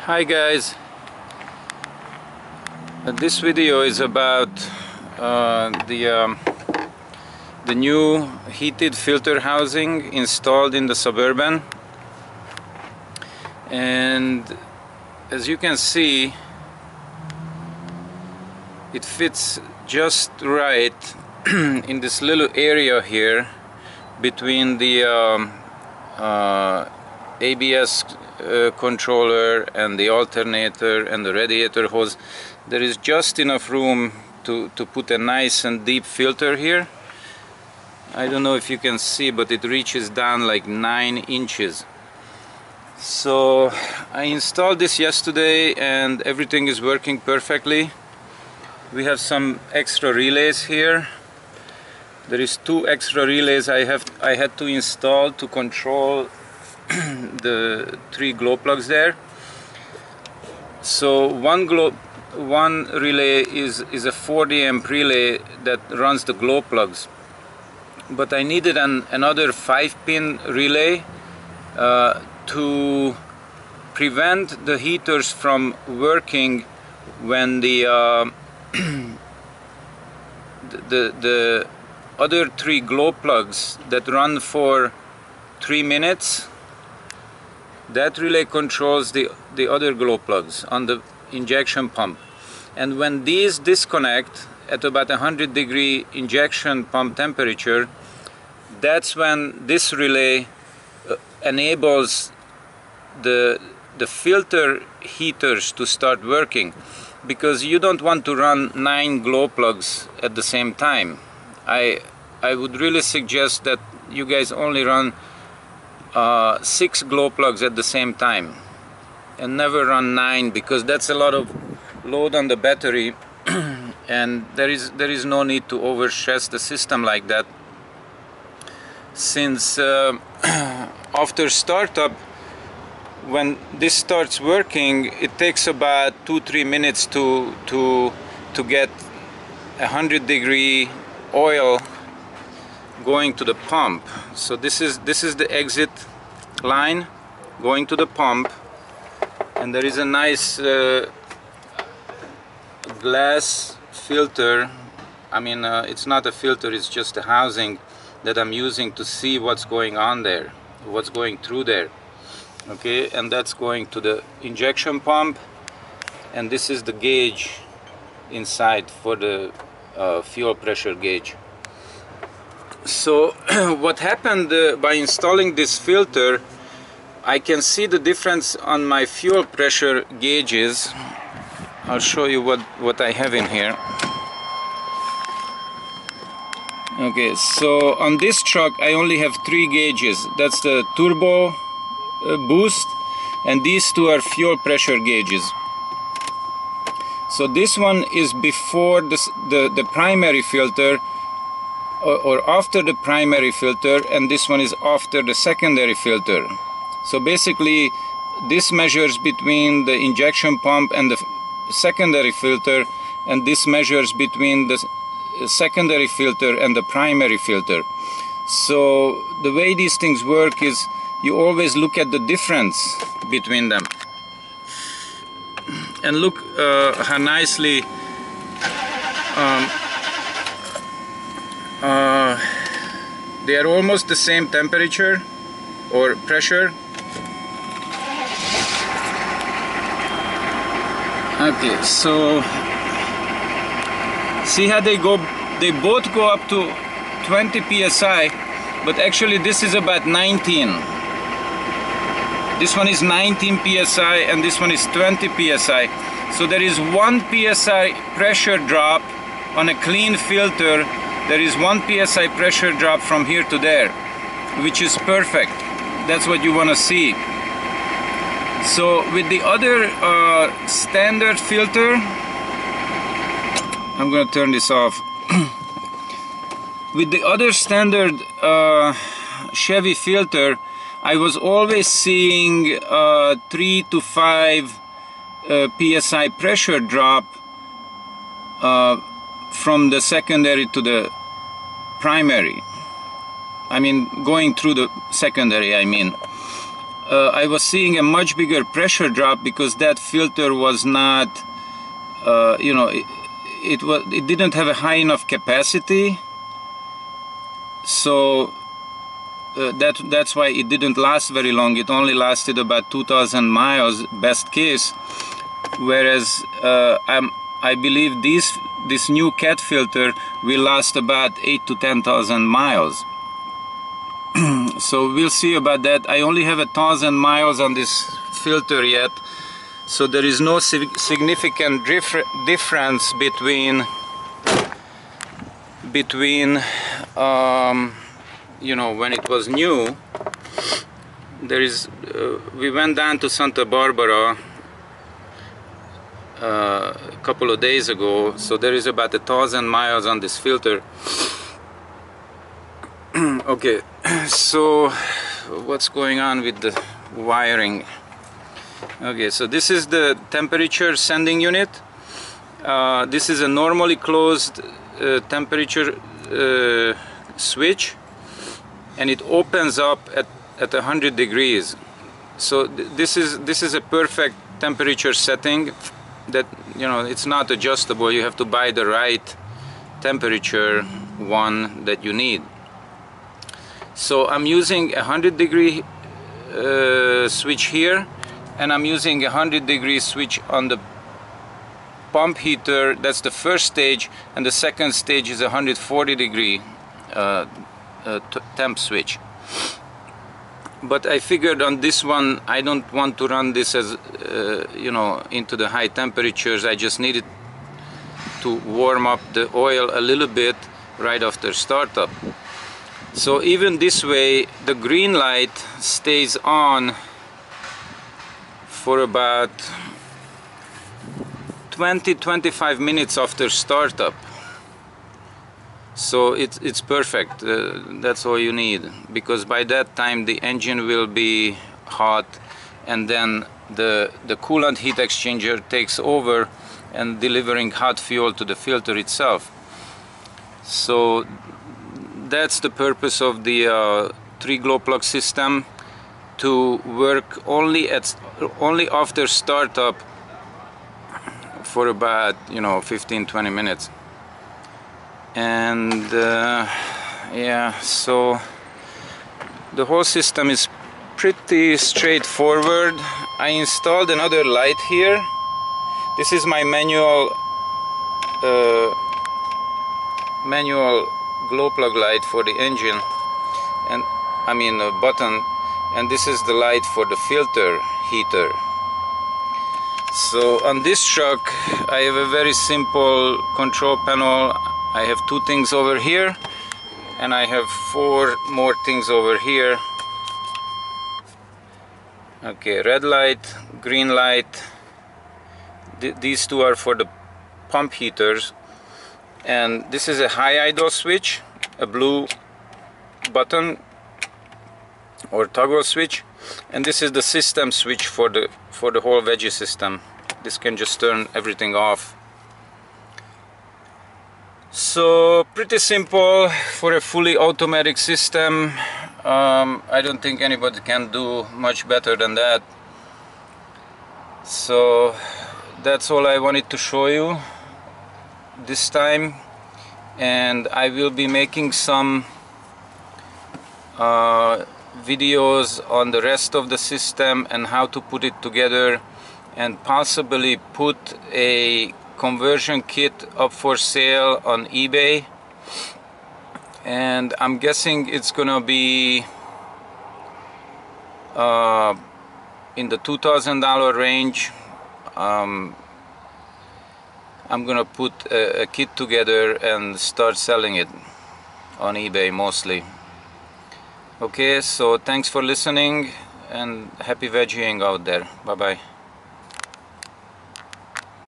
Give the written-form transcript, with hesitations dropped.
Hi guys, this video is about the new heated filter housing installed in the Suburban, and as you can see it fits just right in this little area here between the ABS controller and the alternator and the radiator hose. There is just enough room to put a nice and deep filter here. I don't know if you can see, but it reaches down like 9 inches. So I installed this yesterday and everything is working perfectly. We have some extra relays here. There is 2 extra relays I had to install to control the 3 glow plugs there. So one relay is a 40 amp relay that runs the glow plugs, but I needed another 5-pin relay to prevent the heaters from working when the the other 3 glow plugs that run for 3 minutes. That relay controls the other glow plugs on the injection pump, and when these disconnect at about 100-degree injection pump temperature, that's when this relay enables the filter heaters to start working, because you don't want to run 9 glow plugs at the same time. I would really suggest that you guys only run 6 glow plugs at the same time and never run 9, because that's a lot of load on the battery and there is no need to over stress the system like that, since after startup, when this starts working, it takes about 2-3 minutes to get 100-degree oil going to the pump. So this is the exit line going to the pump, and there is a nice glass filter. I mean, it's not a filter, it's just a housing that I'm using to see what's going on there, what's going through there. Okay, and that's going to the injection pump, and this is the gauge inside for the fuel pressure gauge. So what happened by installing this filter, I can see the difference on my fuel pressure gauges. I'll show you what I have in here. Okay, so on this truck I only have 3 gauges. That's the turbo boost, and these 2 are fuel pressure gauges. So this one is before the primary filter, or after the primary filter, and this one is after the secondary filter. So basically this measures between the injection pump and the secondary filter, and this measures between the secondary filter and the primary filter. So the way these things work is you always look at the difference between them, and look how nicely they are almost the same temperature or pressure. Okay, so see how they both go up to 20 psi, but actually this is about 19. This one is 19 psi and this one is 20 psi. So there is 1 psi pressure drop on a clean filter. There is 1 psi pressure drop from here to there, which is perfect. That's what you want to see. So with the other standard filter, I'm going to turn this off. With the other standard Chevy filter, I was always seeing 3 to 5 psi pressure drop from the secondary to the primary. I mean, going through the secondary, I mean. I was seeing a much bigger pressure drop because that filter was not, you know, it didn't have a high enough capacity, so that's why it didn't last very long. It only lasted about 2,000 miles, best case. Whereas I believe this new cat filter will last about 8 to 10,000 miles. So we'll see about that. I only have 1,000 miles on this filter yet, so there is no significant difference between you know, when it was new. There is we went down to Santa Barbara a couple of days ago, so there is about 1,000 miles on this filter. Okay, so what's going on with the wiring? Okay, so this is the temperature sending unit. This is a normally closed temperature switch, and it opens up at 100 degrees. So this is a perfect temperature setting that, you know, it's not adjustable. You have to buy the right temperature one that you need. So I'm using a 100-degree switch here, and I'm using a 100-degree switch on the pump heater. That's the first stage, and the second stage is a 140-degree temp switch. But I figured on this one I don't want to run this as you know, into the high temperatures. I just needed to warm up the oil a little bit right after startup. So even this way, the green light stays on for about 20-25 minutes after startup. So it's perfect. That's all you need, because by that time the engine will be hot, and then the coolant heat exchanger takes over and delivering hot fuel to the filter itself. So that's the purpose of the 3 glow plug system, to work only after startup for about, you know, 15-20 minutes. And yeah, so the whole system is pretty straightforward. I installed another light here. This is my manual glow plug light for the engine, and I mean a button, and this is the light for the filter heater. So on this truck I have a very simple control panel. I have 2 things over here, and I have 4 more things over here. Okay, red light, green light. These 2 are for the pump heaters, and this is a high idle switch, a blue button or toggle switch, and this is the system switch for the whole Veggie system. This can just turn everything off. So pretty simple for a fully automatic system. I don't think anybody can do much better than that. So that's all I wanted to show you this time, and I will be making some videos on the rest of the system and how to put it together, and possibly put a conversion kit up for sale on eBay. And I'm guessing it's gonna be in the $2,000 range. I'm gonna put a kit together and start selling it on eBay mostly. Okay, so thanks for listening, and happy veggieing out there. Bye bye.